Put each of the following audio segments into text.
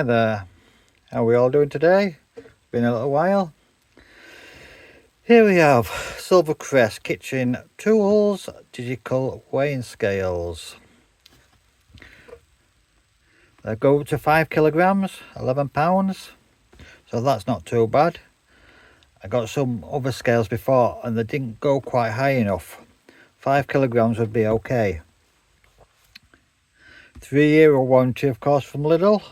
Hi there, how are we all doing today? Been a little while. Here we have Silvercrest kitchen tools, digital weighing scales. They go up to 5 kilograms, 11 pounds, so that's not too bad. I got some other scales before and they didn't go quite high enough. 5 kilograms would be okay. 3-year warranty, of course, from Lidl.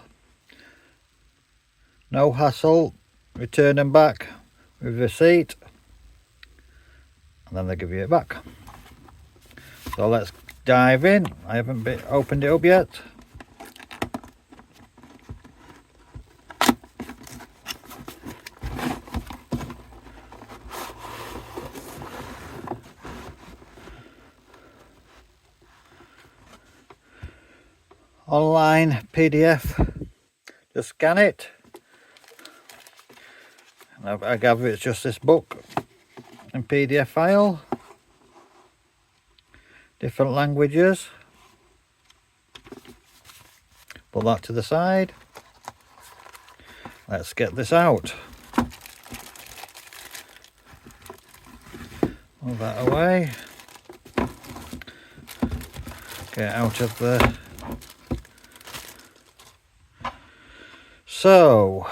No hassle, return them back with receipt and then they give you it back. So let's dive in. I haven't opened it up yet. Online PDF, just scan it. I gather it's just this book and PDF file, different languages. Put that to the side. Let's get this out. Move that away. Get out of the... So,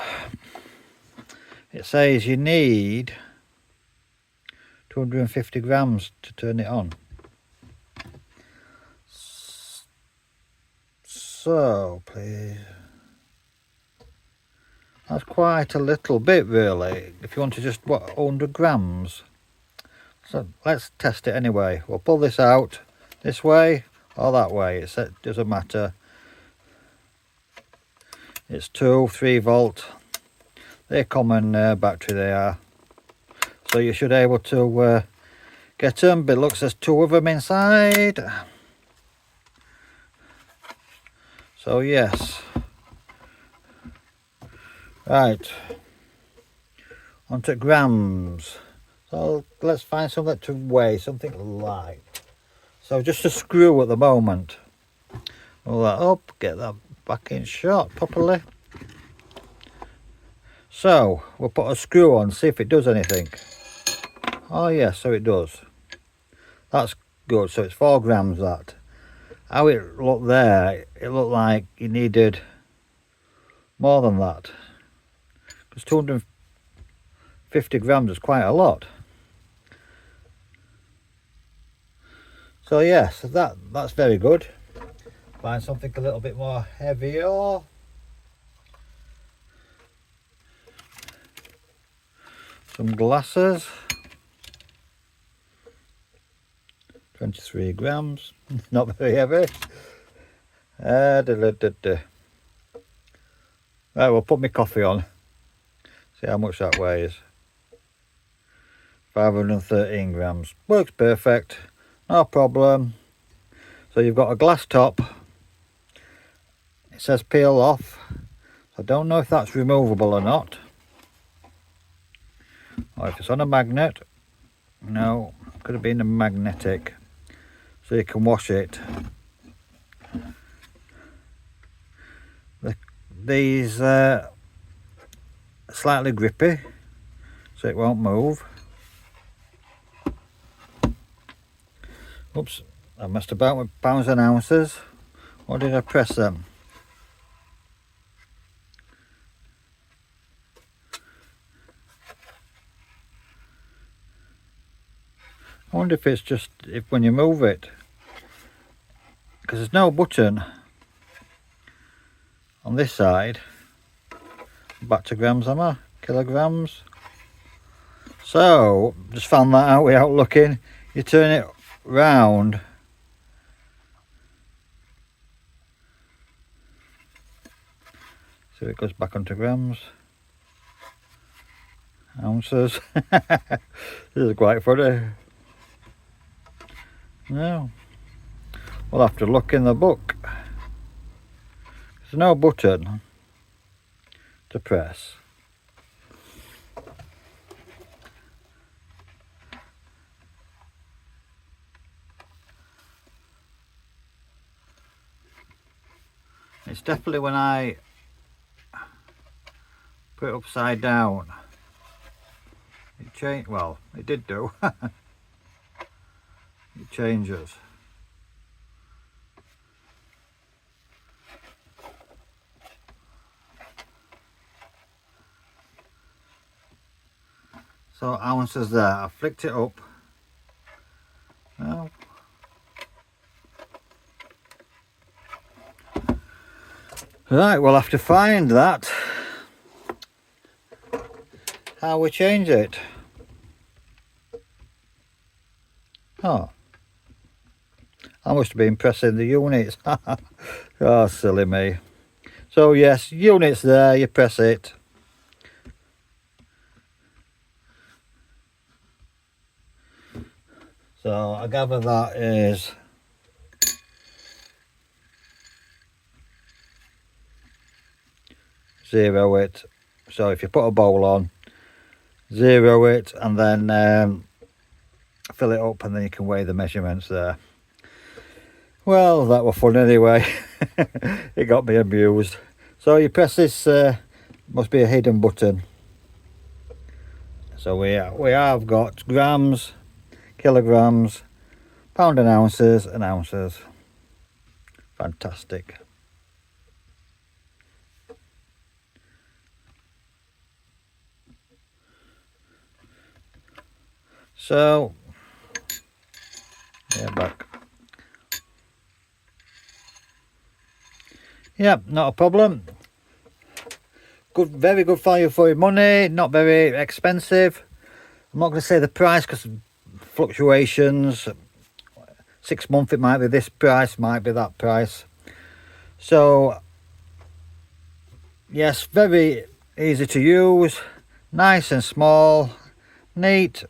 it says you need 250 grams to turn it on. So, please. That's quite a little bit, really, if you want to just, 100 grams. So, let's test it anyway. We'll pull this out this way or that way. It doesn't matter. It's 2-3 volt. They're common battery, they are. So you should be able to get them, but it looks there's 2 of them inside. So yes. Right. On to grams. So let's find something to weigh, something light. So just a screw at the moment. Pull that up, get that back in shot properly. So we'll put a screw on, see if it does anything. Oh yes, so it does. That's good. So it's 4 grams that. How it looked there, it looked like you needed more than that. Because 250 grams is quite a lot. So yes, that's very good. Find something a little bit more heavier. Some glasses. 23 grams. Not very heavy. Right, we'll put my coffee on. See how much that weighs. 513 grams. Works perfect. No problem. So you've got a glass top. It says peel off. I don't know if that's removable or not. Or if it's on a magnet. No, could have been a magnetic. So you can wash it. These are slightly grippy, so it won't move. Oops, I messed about with pounds and ounces. Or did I press them? I wonder if it's just when you move it, because there's no button on this side. Back to grams, am I? Kilograms. So just found that out without looking. You turn it round. So it goes back onto grams. Ounces. This is quite funny. No, we'll have to look in the book. There's no button to press. It's definitely when I put it upside down. It changed, well, it did do. It changes. So ounces there, I flicked it up. Now, right, we'll have to find that. How we change it. Oh, I must have been pressing the units. Oh, silly me. So yes, units there, you press it. So I gather that is zero it. So if you put a bowl on, zero it, and then fill it up, and then you can weigh the measurements there. Well, that was fun anyway. It got me amused. So you press this, must be a hidden button. So we have got grams, kilograms, pound and ounces, and ounces. Fantastic. So, yeah, back. Yep, not a problem. Good, very good value for your money. Not very expensive. I'm not going to say the price because fluctuations. 6 months it might be this price, might be that price. So, yes, very easy to use. Nice and small. Neat.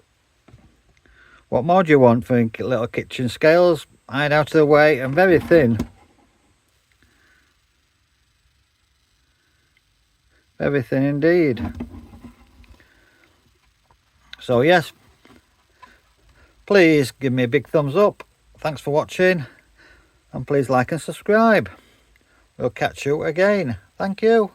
What more do you want for little kitchen scales? Hide out of the way, and very thin. Very thin indeed. So yes, please give me a big thumbs up. Thanks for watching, and please like and subscribe. We'll catch you again. Thank you.